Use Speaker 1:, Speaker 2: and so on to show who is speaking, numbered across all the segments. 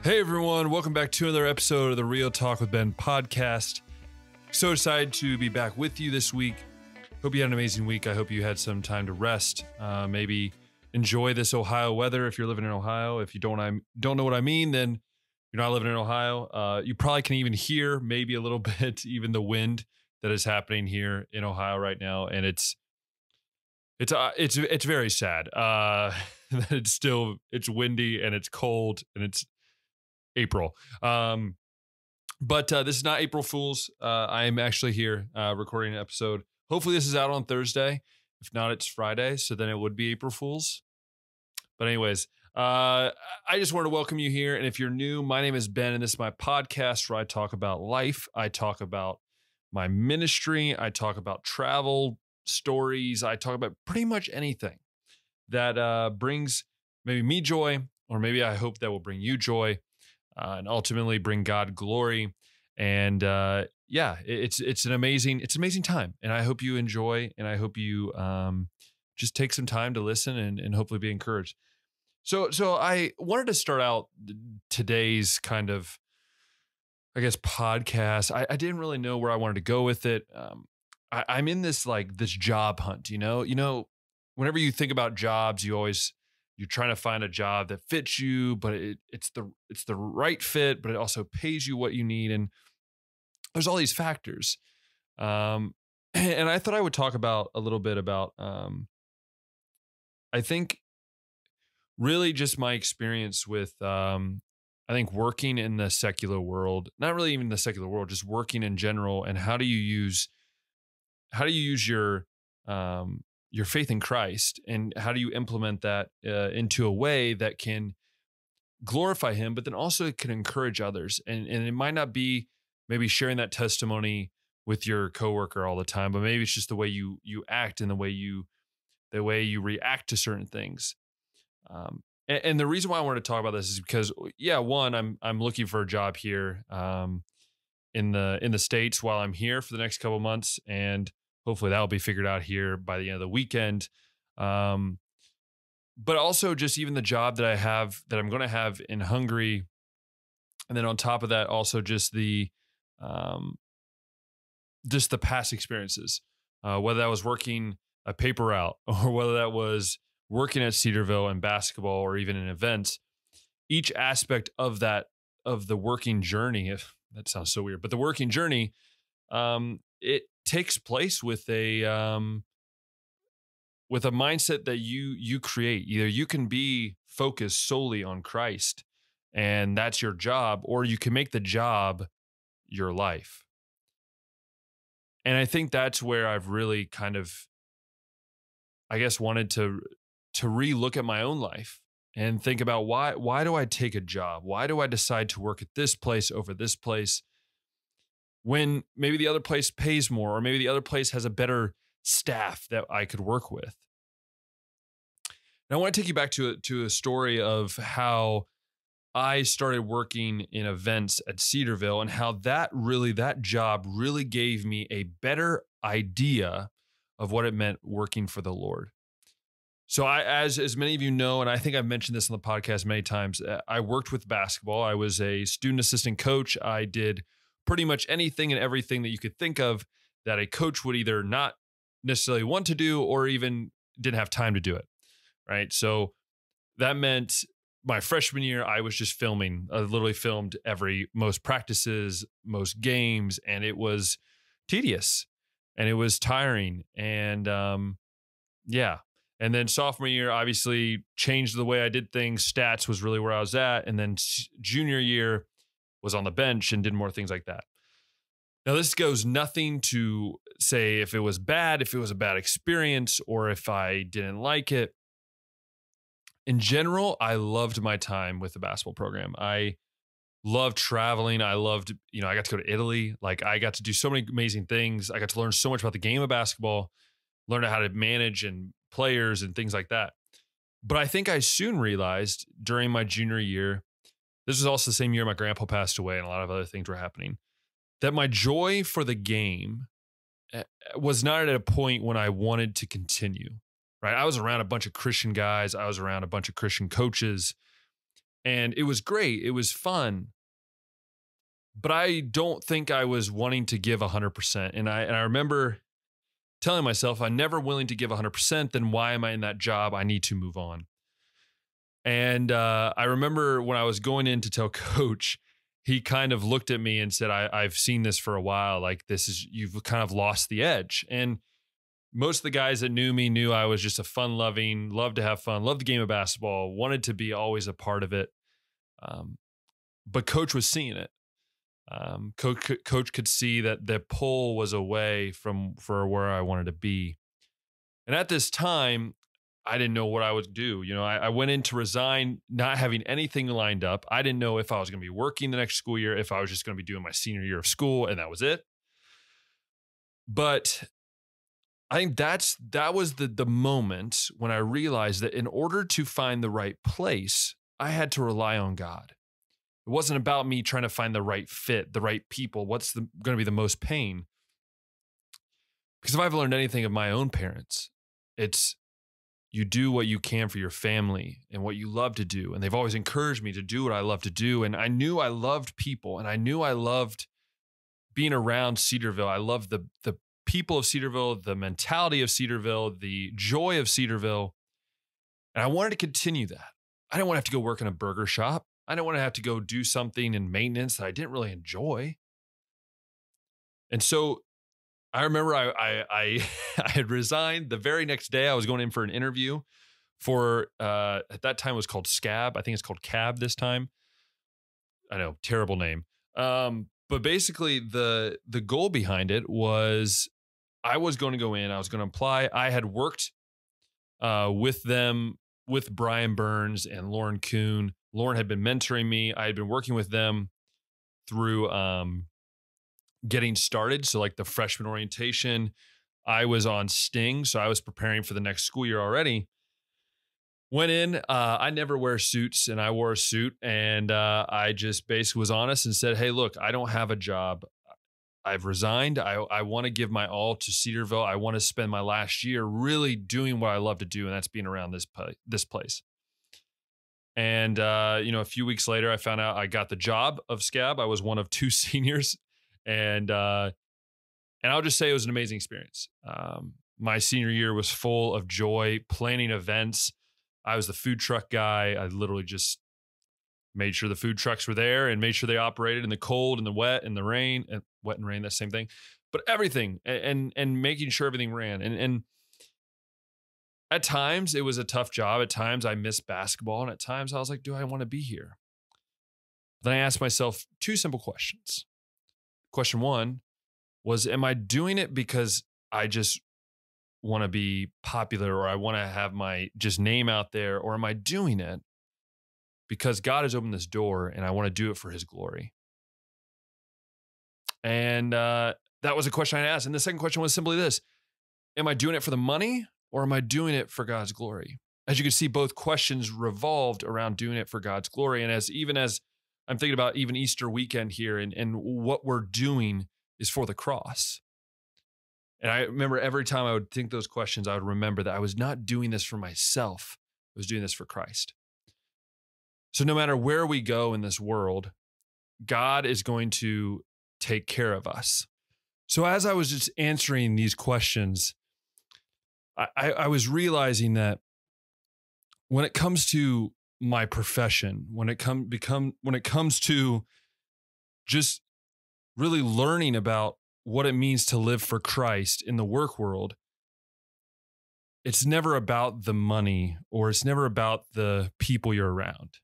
Speaker 1: Hey everyone, welcome back to another episode of the Real Talk with Ben podcast. So excited to be back with you this week. Hope you had an amazing week. I hope you had some time to rest. Maybe enjoy this Ohio weather if you're living in Ohio. If you don't know what I mean, then you're not living in Ohio. You probably can even hear maybe a little bit even the wind that is happening here in Ohio right now, and it's very sad. That it's windy and it's cold and it's April. But this is not April Fools. I am actually here recording an episode. Hopefully this is out on Thursday. If not, it's Friday. So then it would be April Fools. But anyways, I just wanted to welcome you here. And if you're new, my name is Ben, and this is my podcast where I talk about life. I talk about my ministry. I talk about travel stories. I talk about pretty much anything that brings maybe me joy, or maybe I hope that will bring you joy. And ultimately bring God glory. And it's an amazing time. And I hope you enjoy, and I hope you just take some time to listen and hopefully be encouraged. So I wanted to start out today's kind of, I guess, podcast. I didn't really know where I wanted to go with it. I'm in this job hunt, you know, whenever you think about jobs, you're trying to find a job that fits you, but it's the right fit, but it also pays you what you need. And there's all these factors. And I thought I would talk about a little bit about, I think really just my experience with, I think working in the secular world, not really even the secular world, just working in general. And how do you use your faith in Christ, and how do you implement that into a way that can glorify him, but then also it can encourage others. And it might not be maybe sharing that testimony with your coworker all the time, but maybe it's just the way you act and the way you react to certain things. And the reason why I wanted to talk about this is because, one, I'm looking for a job here in the States while I'm here for the next couple of months, and hopefully that'll be figured out here by the end of the weekend. But also just even the job that I'm going to have in Hungary. And then on top of that, also just the past experiences, whether that was working a paper route or whether that was working at Cedarville in basketball or even in events. Each aspect of the working journey, if that sounds so weird, but the working journey, it takes place with a mindset that you create. Either you can be focused solely on Christ and that's your job, or you can make the job your life. And I think that's where I've really kind of, I guess, wanted to relook at my own life and think about why do I take a job? Why do I decide to work at this place over this place, when maybe the other place pays more, or maybe the other place has a better staff that I could work with? And I want to take you back to a story of how I started working in events at Cedarville, and how that job really gave me a better idea of what it meant working for the Lord. So as many of you know, and I think I've mentioned this on the podcast many times, I worked with basketball. I was a student assistant coach. I did pretty much anything and everything that you could think of that a coach would either not necessarily want to do or even didn't have time to do it, right? So that meant my freshman year, I was just filming. I literally filmed most practices, most games, and it was tedious and it was tiring. And And then sophomore year, obviously changed the way I did things. Stats was really where I was at. And then junior year was on the bench and did more things like that. Now, this goes nothing to say if it was bad, if it was a bad experience, or if I didn't like it. In general, I loved my time with the basketball program. I loved traveling. I loved, I got to go to Italy. I got to do so many amazing things. I got to learn so much about the game of basketball, learn how to manage and players and things like that. But I think I soon realized during my junior year, this was also the same year my grandpa passed away and a lot of other things were happening, that my joy for the game was not at a point when I wanted to continue, right? I was around a bunch of Christian guys. I was around a bunch of Christian coaches. And it was great. It was fun. But I don't think I was wanting to give 100%. And I remember telling myself, I'm never willing to give 100%. Then why am I in that job? I need to move on. And I remember when I was going in to tell coach, he kind of looked at me and said, I've seen this for a while. Like, you've kind of lost the edge. And most of the guys that knew me knew I was just a fun loving, loved to have fun, loved the game of basketball, wanted to be always a part of it. But coach was seeing it. Coach could see that the pull was away for where I wanted to be. And at this time, I didn't know what I would do. I went in to resign, not having anything lined up. I didn't know if I was going to be working the next school year, if I was just going to be doing my senior year of school, and that was it. But I think that was the moment when I realized that in order to find the right place, I had to rely on God. It wasn't about me trying to find the right fit, the right people. What's going to be the most pain? Because if I've learned anything of my own parents, it's you do what you can for your family and what you love to do. And they've always encouraged me to do what I love to do. And I knew I loved people, and I knew I loved being around Cedarville. I loved the people of Cedarville, the mentality of Cedarville, the joy of Cedarville. And I wanted to continue that. I didn't want to have to go work in a burger shop. I didn't want to have to go do something in maintenance that I didn't really enjoy. And so I remember I had resigned. The very next day I was going in for an interview for, at that time it was called SCAB. I think it's called CAB this time. I know, terrible name. But basically the goal behind it was I was going to go in, I was going to apply. I had worked with them, with Brian Burns and Lauren Kuhn. Lauren had been mentoring me. I had been working with them through getting started. So like the freshman orientation, I was on Sting. So I was preparing for the next school year already. Went in, I never wear suits, and I wore a suit, and I just basically was honest and said, hey, look, I don't have a job. I've resigned. I want to give my all to Cedarville. I want to spend my last year really doing what I love to do, and that's being around this place. And, a few weeks later, I found out I got the job of SCAB. I was one of 2 seniors, and I'll just say it was an amazing experience. My senior year was full of joy, planning events. I was the food truck guy. I literally just made sure the food trucks were there and made sure they operated in the cold and the wet and the rain, and wet and rain, that's the same thing, but everything, and making sure everything ran. And at times it was a tough job. At times I missed basketball. And at times I was like, do I want to be here? Then I asked myself 2 simple questions. Question 1 was, am I doing it because I just want to be popular, or I want to have my just name out there? Or am I doing it because God has opened this door and I want to do it for his glory? And that was a question I asked. And the second question was simply this: am I doing it for the money, or am I doing it for God's glory? As you can see, both questions revolved around doing it for God's glory. And even as I'm thinking about even Easter weekend here, and what we're doing is for the cross. And I remember every time I would think those questions, I would remember that I was not doing this for myself. I was doing this for Christ. So no matter where we go in this world, God is going to take care of us. So as I was just answering these questions, I was realizing that when it comes to my profession, when it comes to just really learning about what it means to live for Christ in the work world, it's never about the money, or it's never about the people you're around.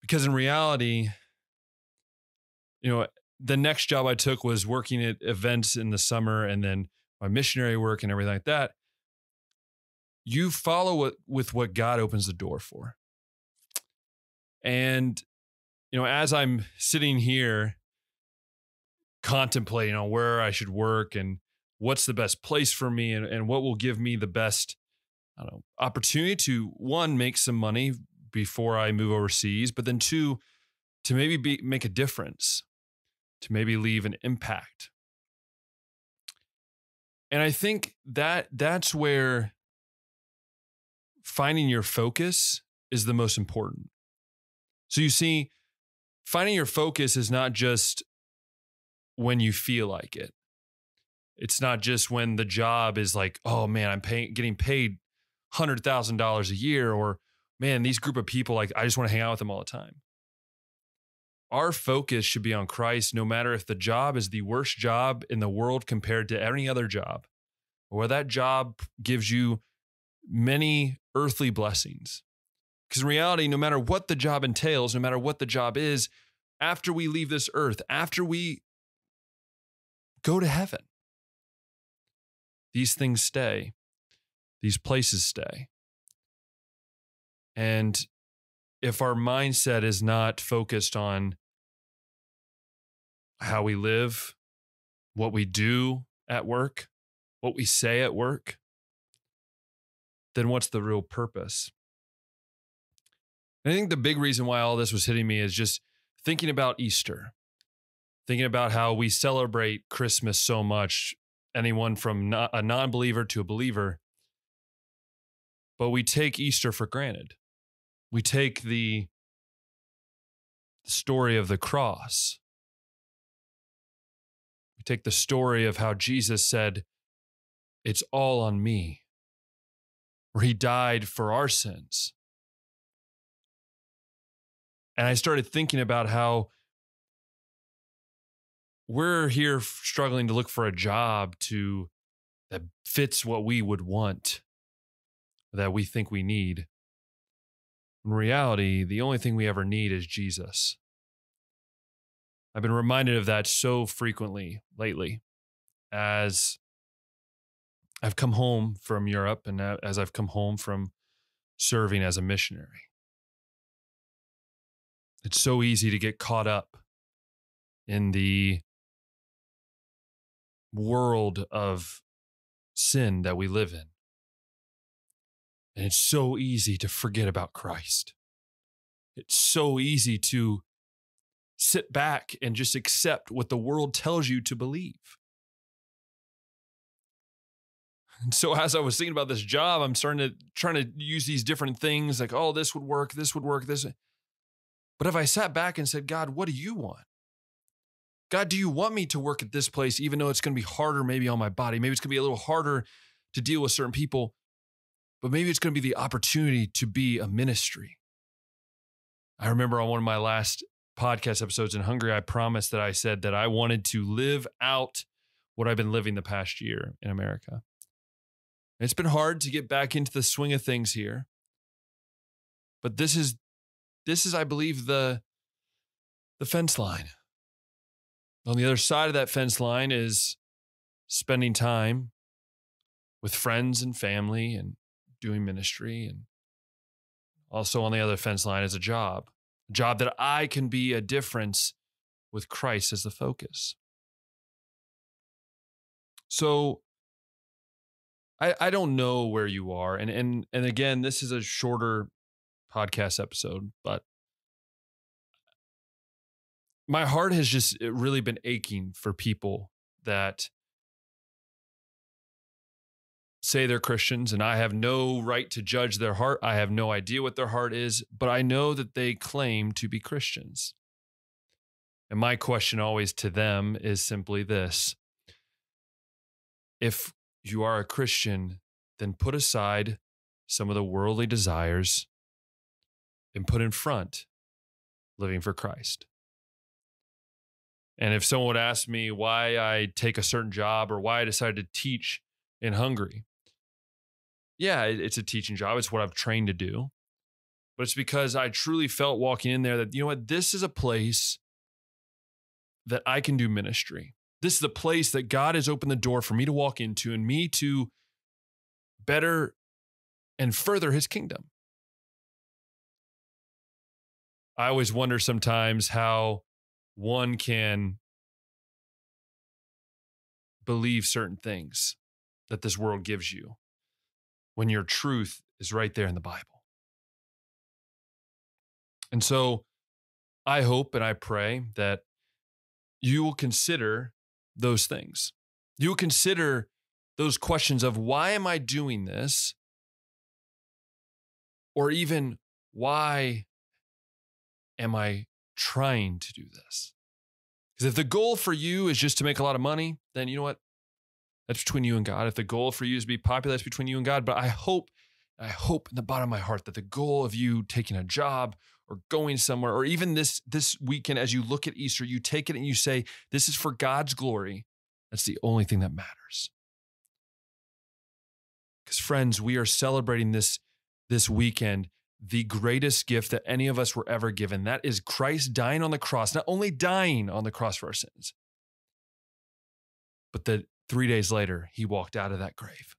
Speaker 1: Because in reality, the next job I took was working at events in the summer, and then my missionary work and everything like that. You follow with what God opens the door for. And, as I'm sitting here contemplating on where I should work and what's the best place for me, and what will give me the best, opportunity to, 1, make some money before I move overseas, but then 2, to maybe make a difference, to maybe leave an impact. And I think that's where finding your focus is the most important. So you see, finding your focus is not just when you feel like it. It's not just when the job is like, oh man, getting paid $100,000 a year, or man, these group of people, like I just want to hang out with them all the time. Our focus should be on Christ, no matter if the job is the worst job in the world compared to any other job, or that job gives you many earthly blessings. Because in reality, no matter what the job entails, no matter what the job is, after we leave this earth, after we go to heaven, these things stay, these places stay. And if our mindset is not focused on how we live, what we do at work, what we say at work, then what's the real purpose? And I think the big reason why all this was hitting me is just thinking about Easter, thinking about how we celebrate Christmas so much, anyone from a non-believer to a believer, but we take Easter for granted. We take the story of the cross. We take the story of how Jesus said, it's all on me, where he died for our sins. And I started thinking about how we're here struggling to look for a job that fits what we would want, that we think we need. In reality, the only thing we ever need is Jesus. I've been reminded of that so frequently lately as I've come home from Europe and as I've come home from serving as a missionary. It's so easy to get caught up in the world of sin that we live in. And it's so easy to forget about Christ. It's so easy to sit back and just accept what the world tells you to believe. And so as I was thinking about this job, I'm trying to use these different things like, oh, this would work, this. But if I sat back and said, God, what do you want? God, do you want me to work at this place, even though it's going to be harder maybe on my body? Maybe it's going to be a little harder to deal with certain people, but maybe it's going to be the opportunity to be a ministry. I remember on one of my last podcast episodes in Hungary, I promised that I said that I wanted to live out what I've been living the past year in America. It's been hard to get back into the swing of things here, but this is, I believe, the fence line. On the other side of that fence line is spending time with friends and family and doing ministry. And also on the other fence line is a job that I can be a difference with Christ as the focus. So I don't know where you are. And again, this is a shorter podcast episode, but my heart has just really been aching for people that say they're Christians, and I have no right to judge their heart. I have no idea what their heart is, but I know that they claim to be Christians. And my question always to them is simply this: if you are a Christian, then put aside some of the worldly desires and put in front living for Christ. And if someone would ask me why I take a certain job or why I decided to teach in Hungary, yeah, it's a teaching job. It's what I've trained to do. But it's because I truly felt walking in there that, you know what, this is a place that I can do ministry. This is a place that God has opened the door for me to walk into and me to better and further his kingdom. I always wonder sometimes how one can believe certain things that this world gives you when your truth is right there in the Bible. And so I hope and I pray that you will consider those things. You will consider those questions of why am I doing this? Or even why am I trying to do this? Because if the goal for you is just to make a lot of money, then you know what? That's between you and God. If the goal for you is to be popular, that's between you and God. But I hope in the bottom of my heart that the goal of you taking a job or going somewhere, or even this weekend, as you look at Easter, you take it and you say, this is for God's glory. That's the only thing that matters. Because friends, we are celebrating this weekend, the greatest gift that any of us were ever given. That is Christ dying on the cross, not only dying on the cross for our sins, but that 3 days later, he walked out of that grave.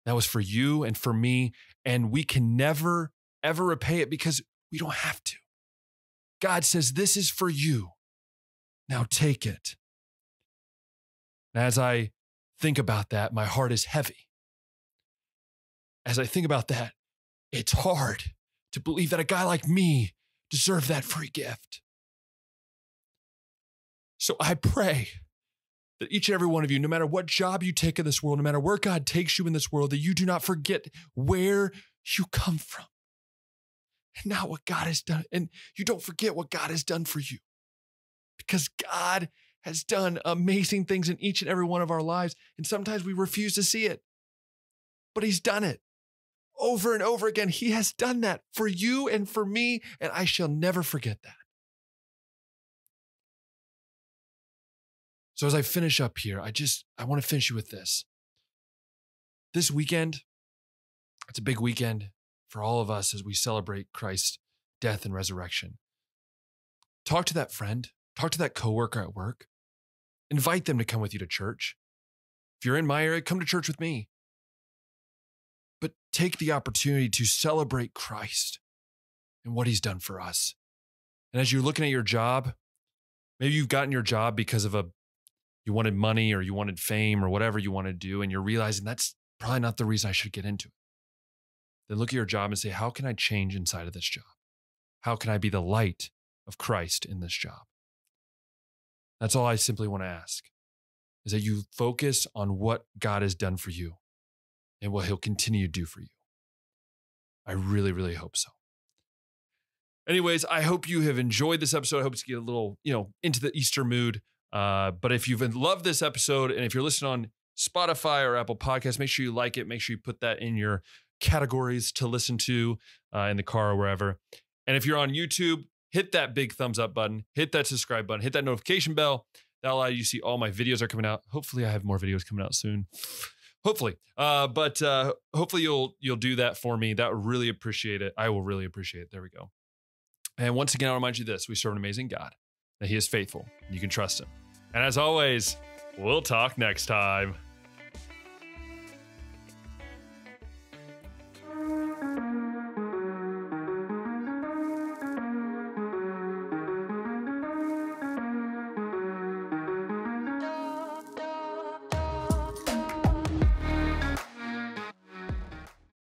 Speaker 1: That was for you and for me, and we can never, ever repay it because we don't have to. God says, this is for you. Now take it. And as I think about that, my heart is heavy. As I think about that, it's hard to believe that a guy like me deserved that free gift. So I pray that each and every one of you, no matter what job you take in this world, no matter where God takes you in this world, that you do not forget where you come from and not what God has done. And you don't forget what God has done for you, because God has done amazing things in each and every one of our lives. And sometimes we refuse to see it, but he's done it over and over again. He has done that for you and for me, and I shall never forget that. So as I finish up here, I want to finish you with this. This weekend, it's a big weekend for all of us as we celebrate Christ's death and resurrection. Talk to that friend, talk to that coworker at work. Invite them to come with you to church. If you're in my area, come to church with me. But take the opportunity to celebrate Christ and what he's done for us. And as you're looking at your job, maybe you've gotten your job because of you wanted money or you wanted fame or whatever you want to do, and you're realizing that's probably not the reason I should get into it. Then look at your job and say, how can I change inside of this job? How can I be the light of Christ in this job? That's all I simply want to ask, is that you focus on what God has done for you and what he'll continue to do for you. I really, really hope so. Anyways, I hope you have enjoyed this episode. I hope to get a little, into the Easter mood. But if you've loved this episode, and if you're listening on Spotify or Apple Podcasts, make sure you like it. Make sure you put that in your categories to listen to in the car or wherever. And if you're on YouTube, hit that big thumbs up button, hit that subscribe button, hit that notification bell. That'll allow you to see all my videos are coming out. Hopefully I have more videos coming out soon. Hopefully. But hopefully you'll do that for me. That would really appreciate it. I will really appreciate it. There we go. And once again, I'll remind you this: we serve an amazing God, that he is faithful, and you can trust him. And as always, we'll talk next time.